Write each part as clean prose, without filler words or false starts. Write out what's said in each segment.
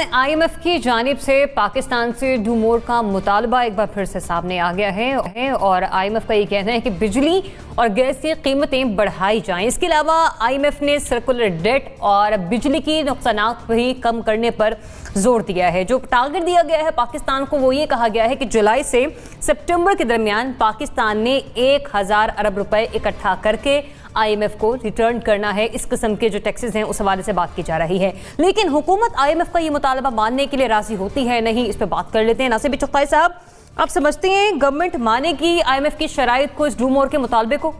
IMF की जानिब से पाकिस्तान से डू मोर का मुतालबा एक बार फिर से सामने आ गया है और आईएमएफ का ये कहना है कि बिजली और गैस की कीमतें बढ़ाई जाएं। इसके अलावा आईएमएफ ने सर्कुलर डेट और बिजली की नुकसानात भी कम करने पर जोर दिया है। जो टारगेट दिया गया है पाकिस्तान को वो ये कहा गया है कि जुलाई से सितंबर के दरमियान पाकिस्तान ने 1000 अरब रुपए इकट्ठा करके आईएमएफ को रिटर्न करना है। इस किस्म के जो टैक्सेस हैं उस हवाले से बात की जा रही है, लेकिन हुकूमत आईएमएफ का ये मुतालबा मानने के लिए राजी होती है नहीं, इस पर बात कर लेते हैं। नासिर चुगताई साहब, आप समझते हैं गवर्नमेंट मानेगी आईएमएफ की शराइत को, इस डू मोर के मुतालबे को?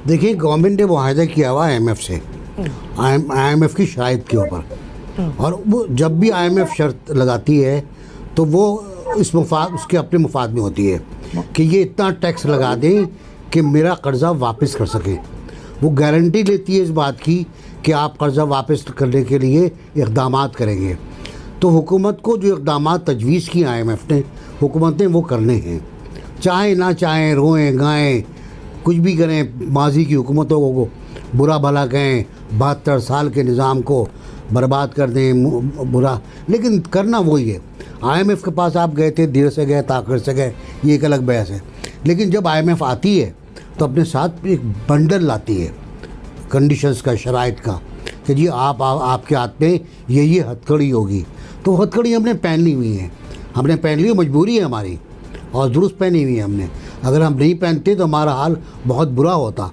देखिए, गवर्नमेंट ने मुआहदा किया हुआ आईएमएफ से, आईएमएफ की शराइत के ऊपर, और वो जब भी आईएमएफ शर्त लगाती है तो वो इस मुफाद उसके अपने मुफाद में होती है कि ये इतना टैक्स लगा दें कि मेरा कर्जा वापस कर सकें। वो गारंटी लेती है इस बात की कि आप कर्जा वापस करने के लिए इक़दाम करेंगे। तो हुकूमत को जो इक़दाम तजवीज़ की आईएमएफ ने, हुकूमत ने वो करने हैं, चाहे ना चाहें, रोएं गाएं, कुछ भी करें, माजी की हुकूमतों को बुरा भला कहें, 72 साल के निज़ाम को बर्बाद कर दें बुरा, लेकिन करना वही है। आईएमएफ के पास आप गए थे, देर से गए ताख़िर से गए, ये एक अलग बहस है, लेकिन जब आईएमएफ आती है तो अपने साथ एक बंडल लाती है कंडीशंस का, शराइत का, कि जी आपके हाथ में ये हथकड़ी होगी। तो हथकड़ी हमने पहन ली हुई है, हमने पहन ली, मजबूरी है हमारी और दुरुस्त पहनी हुई है हमने। अगर हम नहीं पहनते तो हमारा हाल बहुत बुरा होता।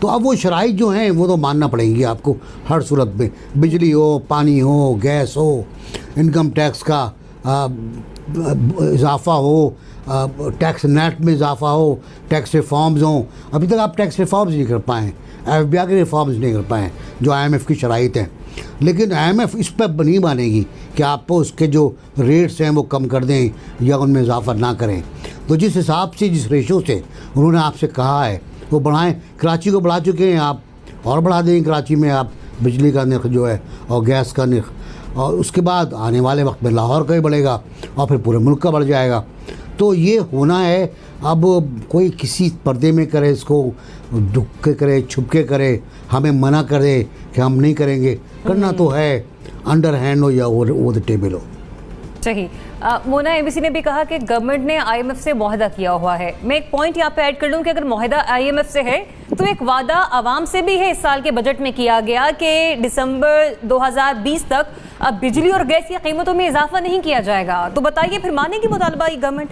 तो अब वो शराइत जो हैं वो तो मानना पड़ेंगी आपको हर सूरत में, बिजली हो, पानी हो, गैस हो, इनकम टैक्स का इजाफ़ा हो, टैक्स नेट में इजाफ़ा हो, टैक्स रिफॉर्म्स हों। अभी तक आप टैक्स रिफॉर्म्स नहीं कर पाएँ, एफबीआई के रिफॉर्म्स नहीं कर पाएँ जो आईएमएफ की शराइत हैं। लेकिन आईएमएफ इस पर नहीं मानेगी कि आपको उसके जो रेट्स हैं वो कम कर दें या उनमें इजाफ़ा ना करें। तो जिस हिसाब से, जिस रेशो से उन्होंने आपसे कहा है वो बढ़ाएं। कराची को बढ़ा चुके हैं आप, और बढ़ा देंगे कराची में आप बिजली का निर्ख जो है और गैस का निर्ख, और उसके बाद आने वाले वक्त में लाहौर का ही बढ़ेगा और फिर पूरे मुल्क का बढ़ जाएगा। तो ये होना है। अब कोई किसी पर्दे में करे, इसको दुख के करे, छुप के करे, हमें मना करे कि हम नहीं करेंगे, करना तो है, अंडर हैंड हो या ओवर द टेबल हो। सही। मोना, एबीसी ने भी कहा कि गवर्नमेंट ने आईएमएफ से मुआहदा किया हुआ है। मैं एक पॉइंट यहाँ पे ऐड कर लूँ कि अगर मुआहदा आईएमएफ से है तो एक वादा आवाम से भी है, इस साल के बजट में किया गया कि दिसंबर 2020 तक अब बिजली और गैस की कीमतों में इजाफा नहीं किया जाएगा। तो बताइए, फिर मानेगी मुतालबा ये गवर्नमेंट?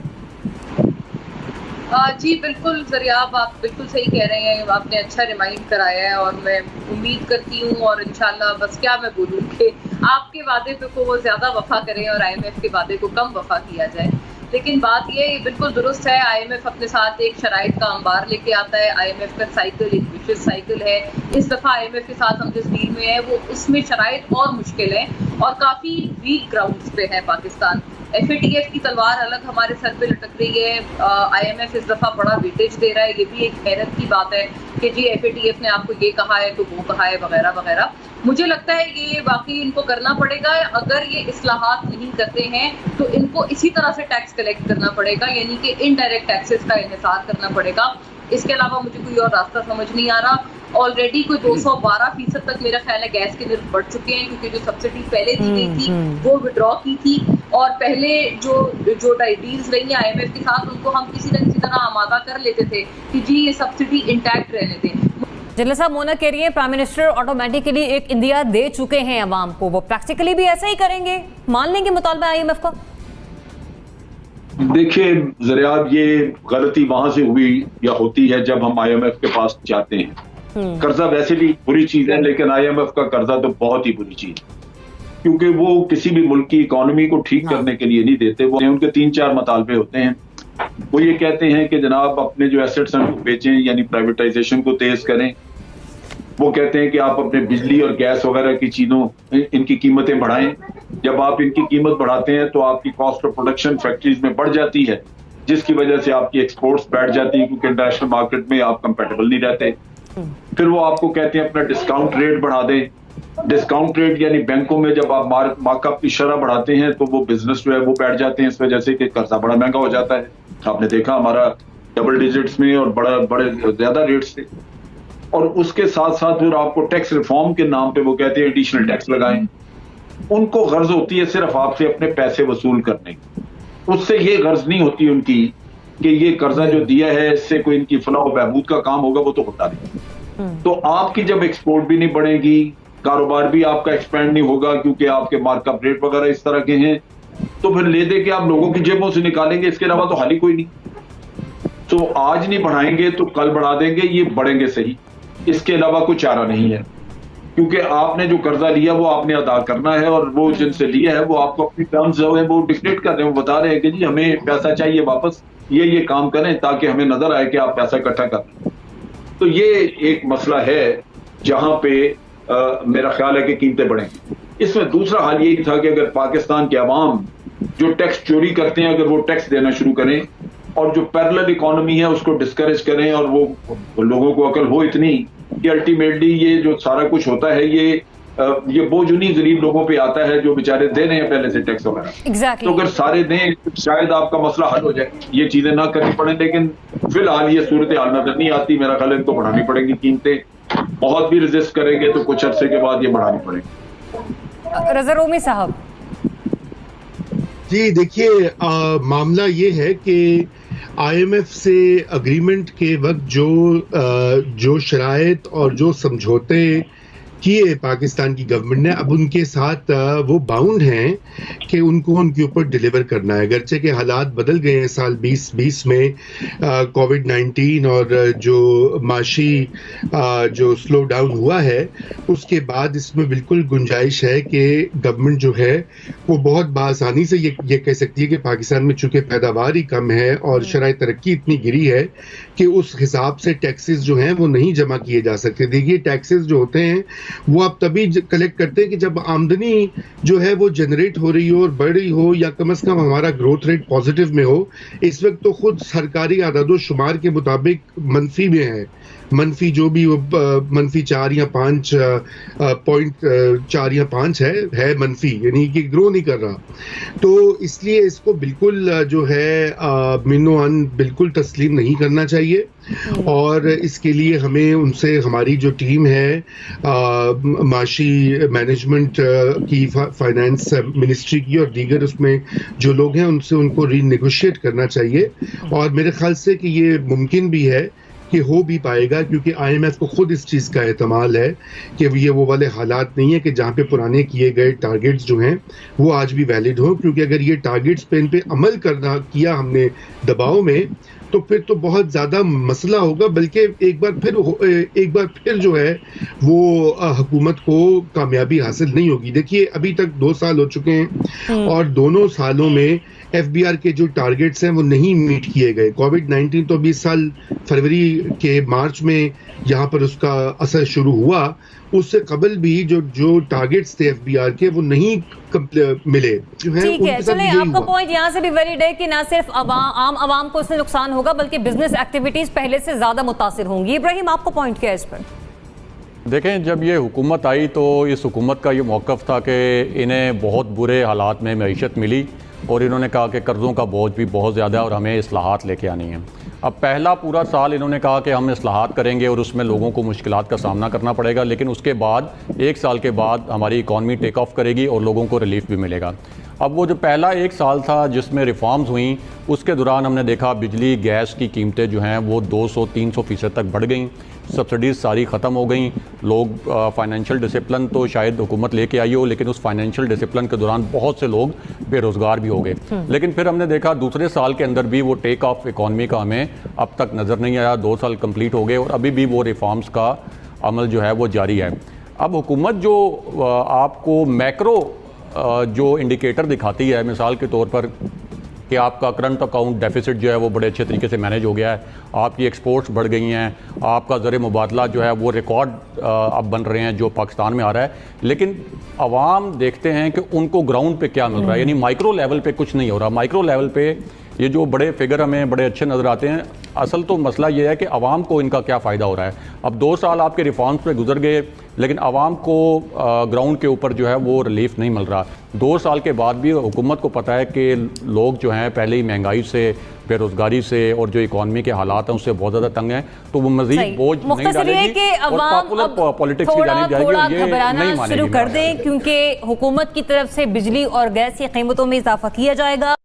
जी बिल्कुल ज़रियाब, आप बिल्कुल सही कह रहे हैं, आपने अच्छा रिमाइंड कराया है और मैं उम्मीद करती हूँ और इंशाल्लाह, बस क्या मैं बोलूँ कि आपके वादे पे को वो ज़्यादा वफा करें और आईएमएफ के वादे को कम वफा किया जाए। लेकिन बात ये बिल्कुल दुरुस्त है, आईएमएफ अपने साथ एक शराइत का अंबार लेके आता है। आईएमएफ का साइकिल एक विशेष साइकिल है। इस दफ़ा आईएमएफ के साथ हम जिस डील में है वो उसमें शराइत और मुश्किल है और काफ़ी वीक ग्राउंड्स पे है पाकिस्तान। एफएटीएफ की तलवार अलग हमारे सर पे लटक रही है। आईएमएफ इस दफ़ा बड़ा वेटेज दे रहा है, ये भी एक हैरत की बात है कि जी एफएटीएफ ने आपको ये कहा है तो वो कहा है वगैरह वगैरह। मुझे लगता है ये वाकई इनको करना पड़ेगा। अगर ये इस्लाहात नहीं करते हैं तो इनको इसी तरह से टैक्स कलेक्ट करना पड़ेगा, यानी कि इनडायरेक्ट टैक्सेस का इन्हिसार करना पड़ेगा। इसके अलावा मुझे कोई और रास्ता समझ नहीं आ रहा। ऑलरेडी कोई 212% तक मेरा ख्याल है गैस के निर्ख बढ़ चुके हैं, क्योंकि जो सब्सिडी पहले दी गई थी वो विड्रॉ की थी और पहले जो डील्स रही है आईएमएफ के साथ उनको हम किसी न किसी तरह आमादा कर लेते थे कि जी ये सब्सिडी इंटैक्ट रहने दें। जनरल साहब, मोना कह रही है प्राइम मिनिस्टर ऑटोमेटिकली एक इंदिया दे चुके हैं अवाम को, वो प्रैक्टिकली भी ऐसा ही करेंगे, मान लेंगे मुतालबा आईएमएफ का? देखिए ज़रियाब, ये गलती वहां से हुई या होती है जब हम आईएमएफ के पास जाते हैं। कर्जा वैसे भी बुरी चीज है, लेकिन आईएमएफ का कर्जा तो बहुत ही बुरी चीज है, क्योंकि वो किसी भी मुल्क की इकोनॉमी को ठीक करने के लिए नहीं देते। वो उनके 3-4 मुतालबे होते हैं। वो ये कहते हैं कि जनाब अपने जो एसेट्स हैं वो बेचें, यानी प्राइवेटाइजेशन को तेज करें। वो कहते हैं कि आप अपने बिजली और गैस वगैरह की चीजों, इनकी कीमतें बढ़ाएं। जब आप इनकी कीमत बढ़ाते हैं तो आपकी कॉस्ट ऑफ प्रोडक्शन फैक्ट्रीज में बढ़ जाती है, जिसकी वजह से आपकी एक्सपोर्ट्स बैठ जाती है, क्योंकि इंटरनेशनल मार्केट में आप कंपेटेबल नहीं रहते। फिर वो आपको कहते हैं अपना डिस्काउंट रेट बढ़ा दें। डिस्काउंट रेट यानी बैंकों में जब आप मार्कअप की शरह बढ़ाते हैं तो वो बिजनेस जो है वो बैठ जाते हैं, इस वजह से कि कर्जा बड़ा महंगा हो जाता है। आपने देखा हमारा डबल डिजिट्स में और बड़े ज्यादा रेट्स थे। और उसके साथ साथ फिर आपको टैक्स रिफॉर्म के नाम पे वो कहते हैं एडिशनल टैक्स लगाएं। उनको गर्ज होती है सिर्फ आपसे अपने पैसे वसूल करने की, उससे ये गर्ज नहीं होती उनकी कि ये कर्जा जो दिया है इससे कोई इनकी फलाह बहबूद का काम होगा, वो तो होता नहीं। तो आपकी जब एक्सपोर्ट भी नहीं बढ़ेगी, कारोबार भी आपका एक्सपेंड नहीं होगा क्योंकि आपके मार्कअप रेट वगैरह इस तरह के हैं, तो फिर ले दे के आप लोगों की जेबों से निकालेंगे, इसके अलावा तो हाल ही कोई नहीं। तो आज नहीं बढ़ाएंगे तो कल बढ़ा देंगे, ये बढ़ेंगे सही, इसके अलावा कोई चारा नहीं है। क्योंकि आपने जो कर्जा लिया वो आपने अदा करना है, और वो जिनसे लिया है वो आपको अपनी टर्म्स जो है वो डिक्टेट कर रहे हैं, वो बता रहे हैं कि जी हमें पैसा चाहिए वापस, ये काम करें ताकि हमें नजर आए कि आप पैसा इकट्ठा कर रहे हैं। तो ये एक मसला है जहां पे मेरा ख्याल है कि कीमतें बढ़ेंगी। इसमें दूसरा हाल यही था कि अगर पाकिस्तान के अवाम जो टैक्स चोरी करते हैं अगर वो टैक्स देना शुरू करें और जो पैरेलल इकोनॉमी है उसको डिस्करेज करें, और वो लोगों को अकल हो इतनी कि अल्टीमेटली ये जो सारा कुछ होता है ये बोझ उन्हीं गरीब लोगों पे आता है जो बेचारे दे रहे हैं पहले से टैक्स वगैरह। तो अगर सारे दें तो शायद आपका मसला हल हो जाए, ये चीजें ना करनी पड़े। लेकिन फिलहाल ये सूरत हाल नजर नहीं आती। मेरा ख्याल है इनको बढ़ानी पड़ेगी कीमतें, बहुत भी रेजिस्ट करेंगे तो कुछ अरसे के बाद ये बढ़ानी पड़ेगी। रज़ा रोमी साहब जी देखिए, मामला ये है कि IMF से अग्रीमेंट के वक्त जो शराइत और जो समझौते किए पाकिस्तान की गवर्नमेंट ने, अब उनके साथ वो बाउंड हैं कि उनको उनके ऊपर डिलीवर करना है। अगरचे के हालात बदल गए हैं साल 2020 में, कोविड-19 और जो माशी जो स्लो डाउन हुआ है उसके बाद इसमें बिल्कुल गुंजाइश है कि गवर्नमेंट जो है वो बहुत बआसानी से ये कह सकती है कि पाकिस्तान में चूंकि पैदावार ही कम है और शराय तरक्की इतनी गिरी है कि उस हिसाब से टैक्सेस जो हैं वो नहीं जमा किए जा सकते। देखिए, टैक्सेस जो होते हैं वो आप तभी कलेक्ट करते हैं कि जब आमदनी जो है वो जनरेट हो रही हो और बढ़ रही हो, या कम से कम हमारा ग्रोथ रेट पॉजिटिव में हो। इस वक्त तो खुद सरकारी आदादो शुमार के मुताबिक मंफी में है, मनफी जो भी मनफी 4 या 5 पॉइंट 4 या 5 है मनफी, यानी कि ग्रो नहीं कर रहा। तो इसलिए इसको बिल्कुल जो है मिनोअन बिल्कुल तस्लीम नहीं करना चाहिए, और इसके लिए हमें उनसे हमारी जो टीम है माशी मैनेजमेंट की, फाइनेंस मिनिस्ट्री की और दीगर उसमें जो लोग हैं उनसे उनको रीनेगोशिएट करना चाहिए। और मेरे ख्याल से कि ये मुमकिन भी है कि हो भी पाएगा, क्योंकि IMF को खुद इस चीज़ का एहतमाल है कि ये वो वाले हालात नहीं है कि जहाँ पे पुराने किए गए टारगेट्स जो हैं वो आज भी वैलिड हो। क्योंकि अगर ये टारगेट्स पे इन पे अमल किया हमने दबाव में, तो फिर तो बहुत ज़्यादा मसला होगा। बल्कि एक बार फिर जो है वो हुकूमत को कामयाबी हासिल नहीं होगी। देखिए, अभी तक 2 साल हो चुके हैं और दोनों सालों में FBR के जो टारगेट्स हैं वो नहीं मीट किए गए। कोविड-19 तो 20 साल फरवरी के मार्च में यहाँ पर उसका असर शुरू हुआ, उससे कबल भी जो टारगेट्स थे FBR के वो नहीं मिले जो है। ठीक है, चलिए, आपका पॉइंट यहाँ से भी वैलिड है कि ना सिर्फ आम आवाम को इससे नुकसान होगा बल्कि बिजनेस एक्टिविटीज पहले से ज्यादा मुतासिर होंगी। इब्राहिम, आपका पॉइंट क्या है इस पर? देखें, जब ये हुकूमत आई तो इस हुकूमत का ये मौक़िफ़ था कि इन्हें बहुत बुरे हालात में मईशत मिली और इन्होंने कहा कि कर्ज़ों का बोझ भी बहुत ज़्यादा है और हमें इस्लाहात लेके आनी है। अब पहला पूरा साल इन्होंने कहा कि हम इस्लाहात करेंगे और उसमें लोगों को मुश्किलात का सामना करना पड़ेगा, लेकिन उसके बाद 1 साल के बाद हमारी इकॉनमी टेक ऑफ करेगी और लोगों को रिलीफ भी मिलेगा। अब वो जो पहला 1 साल था जिसमें रिफॉर्म्स हुई, उसके दौरान हमने देखा बिजली गैस की कीमतें जो हैं वो 200-300% तक बढ़ गई, सब्सिडीज़ सारी ख़त्म हो गई। लोग फाइनेंशियल डिसिप्लिन तो शायद हुकूमत लेके आई हो, लेकिन उस फाइनेंशियल डिसिप्लिन के दौरान बहुत से लोग बेरोज़गार भी हो गए। लेकिन फिर हमने देखा दूसरे साल के अंदर भी वो टेक ऑफ इकॉनमी का हमें अब तक नज़र नहीं आया। 2 साल कंप्लीट हो गए और अभी भी वो रिफॉर्म्स का अमल जो है वो जारी है। अब हुकूमत जो आपको मैक्रो जो इंडिकेटर दिखाती है, मिसाल के तौर पर कि आपका करंट अकाउंट डेफिसिट जो है वो बड़े अच्छे तरीके से मैनेज हो गया है, आपकी एक्सपोर्ट्स बढ़ गई हैं, आपका ज़र मुबादला जो है वो रिकॉर्ड अब बन रहे हैं जो पाकिस्तान में आ रहा है, लेकिन अवाम देखते हैं कि उनको ग्राउंड पे क्या मिल रहा है, यानी माइक्रो लेवल पे कुछ नहीं हो रहा। माइक्रो लेवल पे ये जो बड़े फिगर हमें बड़े अच्छे नज़र आते हैं, असल तो मसला ये है कि आवाम को इनका क्या फ़ायदा हो रहा है। अब 2 साल आपके रिफॉर्म्स पे गुजर गए, लेकिन आवाम को ग्राउंड के ऊपर जो है वो रिलीफ नहीं मिल रहा। 2 साल के बाद भी हुकूमत को पता है कि लोग जो हैं पहले ही महंगाई से, बेरोजगारी से और जो इकॉनमी के हालात हैं उससे बहुत ज़्यादा तंग हैं, तो वो मजीद बोझ नहीं डालेगी और पॉपुलर पॉलिटिक्स की जानिब जाएगी और ये नहीं मानेगी। शुरू कर दें, क्योंकि हुकूमत की तरफ से बिजली और गैस की कीमतों में इजाफा किया जाएगा।